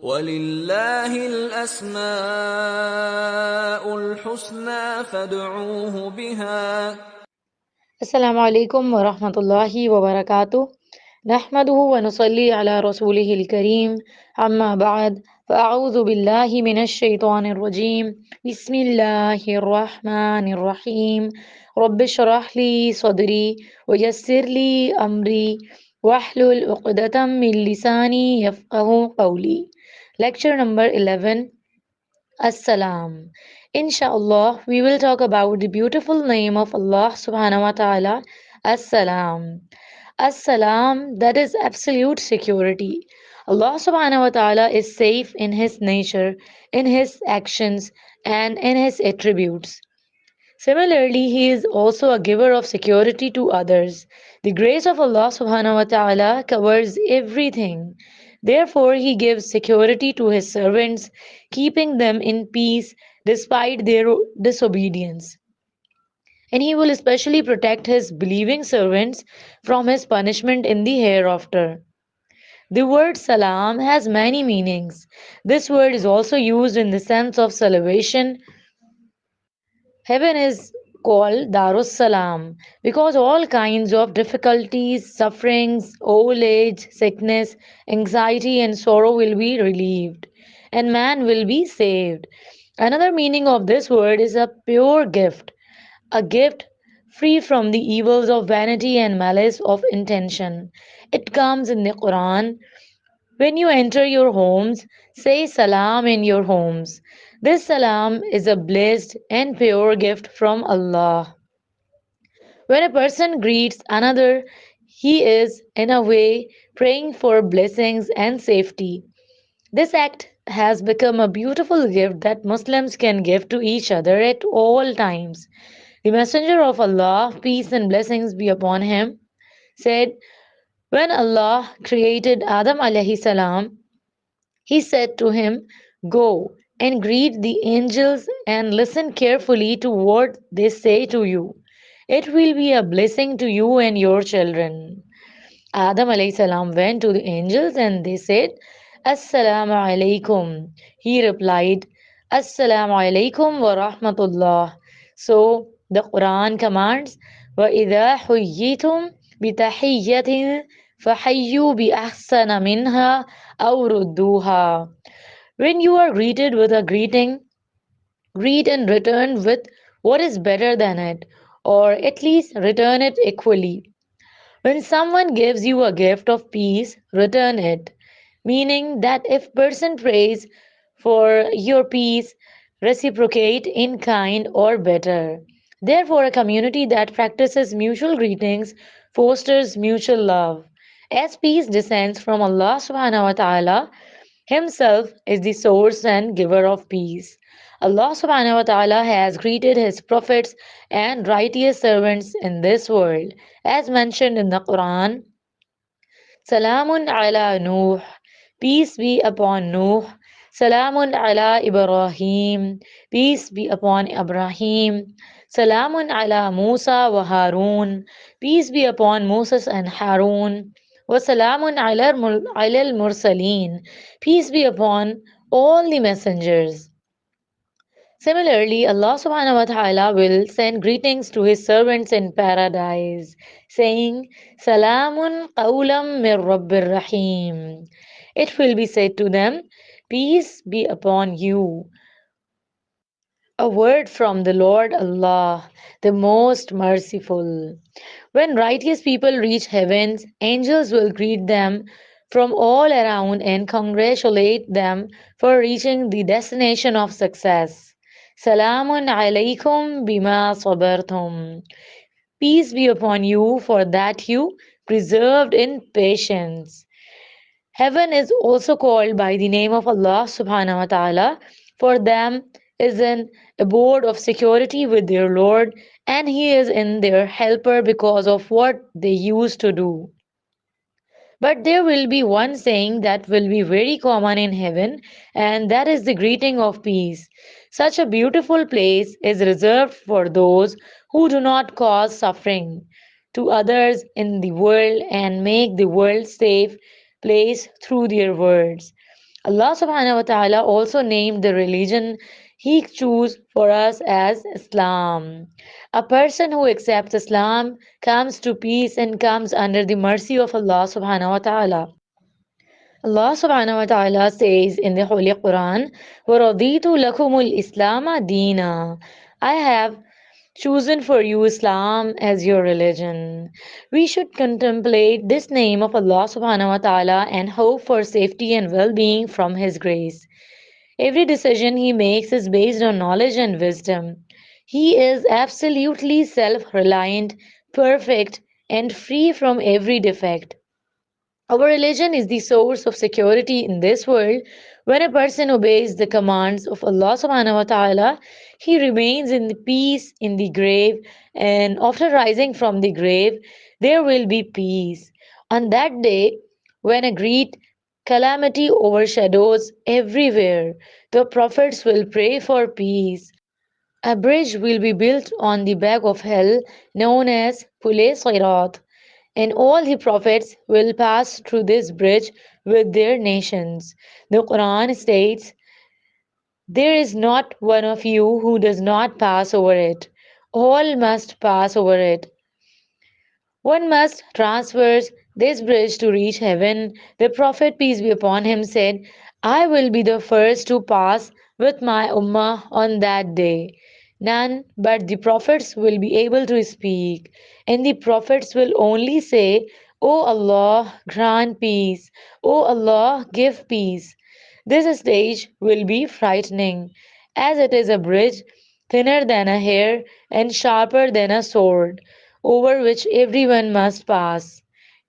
وَلِلَّهِ الْأَسْمَاءُ الْحُسْنَى فَادْعُوهُ بِهَا. Assalamu alaikum wa rahmatullahi wa barakatuh. Nahmaduhu wa nusalli ala rasulihil kareem. Amma ba'd. فأعوذ بالله من الشيطان الرجيم. بسم الله الرحمن الرحيم. رب اشرح لي صدري ويسر لي أمري واحلل عقدة من لساني يفقه قولي. Lecture number 11. As-Salam. Inshallah, we will talk about the beautiful name of Allah subhanahu wa ta'ala, As-Salam. As-Salam, that is absolute security. Allah subhanahu wa ta'ala is safe in His nature, in His actions, and in His attributes. Similarly, He is also a giver of security to others. The grace of Allah subhanahu wa ta'ala covers everything. Therefore, He gives security to His servants, keeping them in peace despite their disobedience. And He will especially protect His believing servants from His punishment in the hereafter. The word salam has many meanings. This word is also used in the sense of salvation. Heaven is called Darus Salam because all kinds of difficulties, sufferings, old age, sickness, anxiety, and sorrow will be relieved, and man will be saved. Another meaning of this word is a pure gift, a gift free from the evils of vanity and malice of intention. It comes in the Quran. When you enter your homes, say salam in your homes. This salam is a blessed and pure gift from Allah. When a person greets another, he is, in a way, praying for blessings and safety. This act has become a beautiful gift that Muslims can give to each other at all times. The Messenger of Allah, peace and blessings be upon him, said, when Allah created Adam alayhi salam, he said to him, go and greet the angels and listen carefully to what they say to you. It will be a blessing to you and your children. Adam alayhi salam went to the angels and they said, Assalamu alaikum. He replied, Assalamu alaikum wa rahmatullah. So the Quran commands, وَإِذَا حُيِّيتُم بِتَحِيَّةٍ فَحَيُّوا بِأَحْسَنَ مِنْهَا أَوْ رُدُّوهَا. When you are greeted with a greeting, greet and return with what is better than it, or at least return it equally. When someone gives you a gift of peace, return it, meaning that if person prays for your peace, reciprocate in kind or better. Therefore, a community that practices mutual greetings fosters mutual love. As peace descends from Allah subhanahu wa ta'ala, Himself is the source and giver of peace. Allah subhanahu wa ta'ala has greeted His prophets and righteous servants in this world. As mentioned in the Quran, Salamun ala Nuh, peace be upon Nuh. Salamun ala Ibrahim, peace be upon Ibrahim. Salamun ala Musa wa Harun, peace be upon Moses and Harun. Wasalamun ala al-Mursaleen, peace be upon all the messengers. Similarly, Allah subhanahu wa ta'ala will send greetings to His servants in paradise, saying, Salamun qawlam mir Rabbir Rahim. It will be said to them, peace be upon you. A word from the Lord Allah, the most merciful. When righteous people reach heavens, angels will greet them from all around and congratulate them for reaching the destination of success. Salamun alaykum bima sabartum. Peace be upon you for that you preserved in patience. Heaven is also called by the name of Allah subhanahu wa ta'ala. For them is an abode of security with their Lord, and He is in their helper because of what they used to do. But there will be one saying that will be very common in heaven, and that is the greeting of peace. Such a beautiful place is reserved for those who do not cause suffering to others in the world and make the world safe place through their words. Allah subhanahu wa ta'ala also named the religion He chose for us as Islam. A person who accepts Islam comes to peace and comes under the mercy of Allah subhanahu wa ta'ala. Allah subhanahu wa ta'ala says in the Holy Quran, وَرَضِيتُ لَكُمُ الْإِسْلَامَ دِينًا. I have chosen for you Islam as your religion. We should contemplate this name of Allah subhanahu wa ta'ala and hope for safety and well being from His grace. Every decision He makes is based on knowledge and wisdom. He is absolutely self reliant, perfect, and free from every defect. Our religion is the source of security in this world. When a person obeys the commands of Allah subhanahu wa ta'ala, he remains in the peace in the grave, and after rising from the grave, there will be peace. On that day, when a great calamity overshadows everywhere, the prophets will pray for peace. A bridge will be built on the back of hell known as Pule Sirat, and all the prophets will pass through this bridge with their nations. The Quran states, there is not one of you who does not pass over it. All must pass over it. One must traverse this bridge to reach heaven. The Prophet, peace be upon him, said, I will be the first to pass with my Ummah on that day. None but the Prophets will be able to speak, and the Prophets will only say, O Allah, grant peace. O Allah, give peace. This stage will be frightening, as it is a bridge thinner than a hair and sharper than a sword, over which everyone must pass.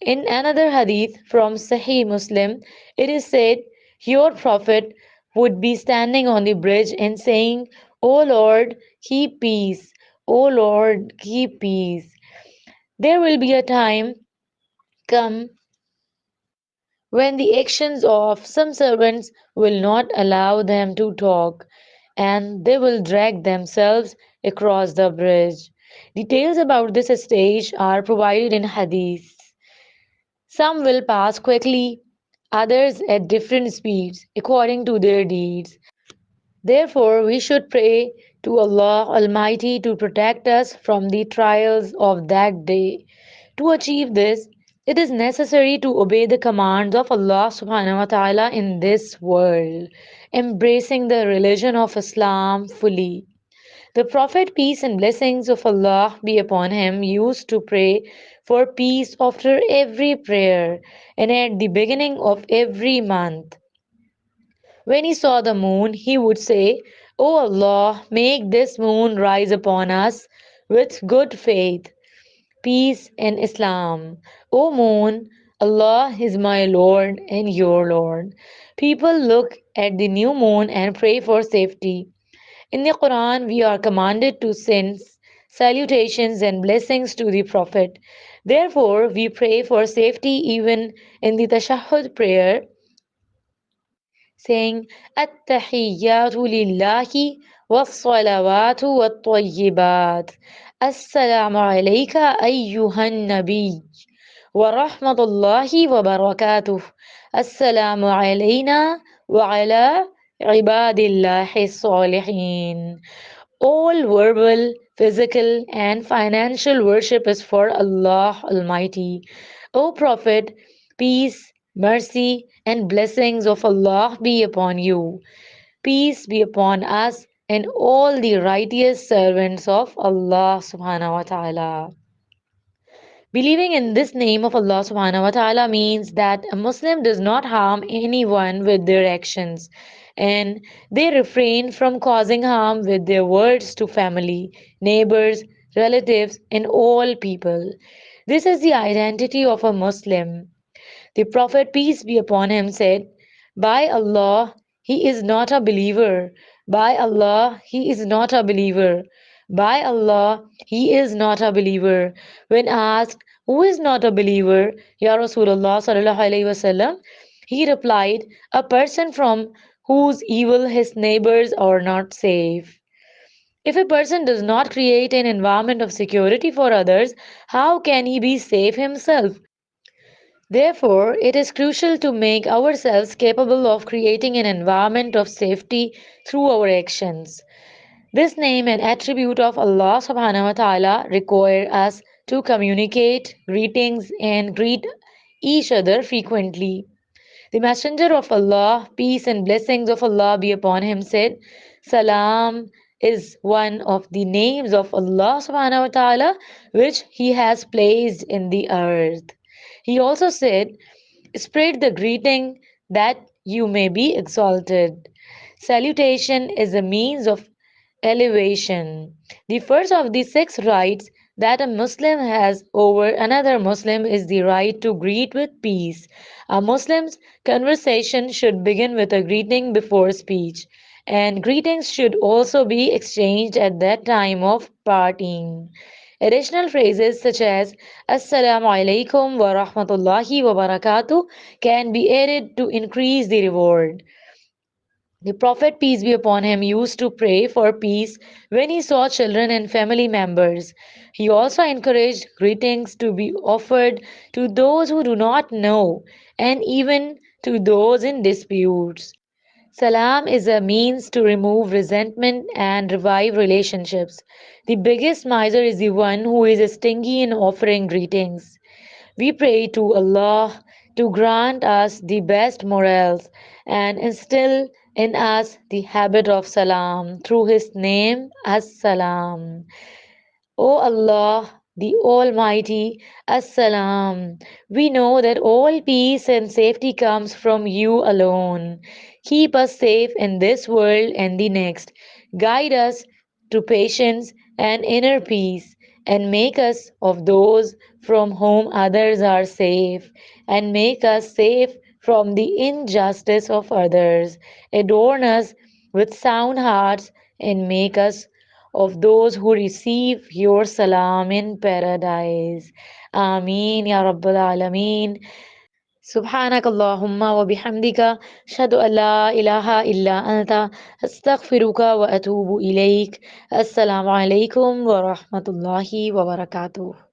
In another hadith from Sahih Muslim, it is said, your Prophet would be standing on the bridge and saying, O Lord, keep peace. O Lord, keep peace. There will be a time come when the actions of some servants will not allow them to talk, and they will drag themselves across the bridge. Details about this stage are provided in Hadith. Some will pass quickly, others at different speeds according to their deeds. Therefore, we should pray to Allah Almighty to protect us from the trials of that day. To achieve this, it is necessary to obey the commands of Allah subhanahu wa ta'ala in this world, embracing the religion of Islam fully. The Prophet, peace and blessings of Allah be upon him, used to pray for peace after every prayer and at the beginning of every month. When he saw the moon, he would say, O Allah, make this moon rise upon us with good faith, peace, and Islam. O moon, Allah is my Lord and your Lord. People look at the new moon and pray for safety. In the Quran, we are commanded to send salutations and blessings to the Prophet. Therefore, we pray for safety even in the Tashahhud prayer, saying التحيات لله والصلوات والطيبات السلام عليك أيها النبي ورحمة الله وبركاته السلام علينا وعلى عباد الله الصالحين. All verbal, physical, and financial worship is for Allah Almighty. O Prophet, peace, mercy, and blessings of Allah be upon you. Peace be upon us and all the righteous servants of Allah subhanahu wa ta'ala. Believing in this name of Allah subhanahu wa ta'ala means that a Muslim does not harm anyone with their actions, and they refrain from causing harm with their words to family, neighbors, relatives, and all people. This is the identity of a Muslim. The Prophet, peace be upon him, said, by Allah, he is not a believer. By Allah, he is not a believer. By Allah, he is not a believer. When asked, who is not a believer, Ya Rasulullah sallallahu alayhi wasallam, he replied, a person from whose evil his neighbors are not safe. If a person does not create an environment of security for others, how can he be safe himself? Therefore, it is crucial to make ourselves capable of creating an environment of safety through our actions. This name and attribute of Allah subhanahu wa ta'ala require us to communicate greetings and greet each other frequently. The Messenger of Allah, peace and blessings of Allah be upon him, said, Salam is one of the names of Allah subhanahu wa ta'ala which He has placed in the earth. He also said, spread the greeting that you may be exalted. Salutation is a means of elevation. The first of the six rights that a Muslim has over another Muslim is the right to greet with peace. A Muslim's conversation should begin with a greeting before speech, and greetings should also be exchanged at that time of parting. Additional phrases such as Assalamu alaikum wa rahmatullahi wa barakatuh can be added to increase the reward. The Prophet, peace be upon him, used to pray for peace when he saw children and family members. He also encouraged greetings to be offered to those who do not know and even to those in disputes. Salam is a means to remove resentment and revive relationships. The biggest miser is the one who is stingy in offering greetings. We pray to Allah to grant us the best morals and instill in us the habit of salam through His name As-Salam. O Allah, the Almighty, As-Salam. We know that all peace and safety comes from you alone. Keep us safe in this world and the next. Guide us to patience and inner peace, and make us of those from whom others are safe, and make us safe from the injustice of others. Adorn us with sound hearts, and make us of those who receive your salam in paradise. Ameen Ya Rabbal Alameen. سبحانك اللهم وبحمدك أشهد أن لا إله إلا أنت أستغفرك وأتوب إليك السلام عليكم ورحمة الله وبركاته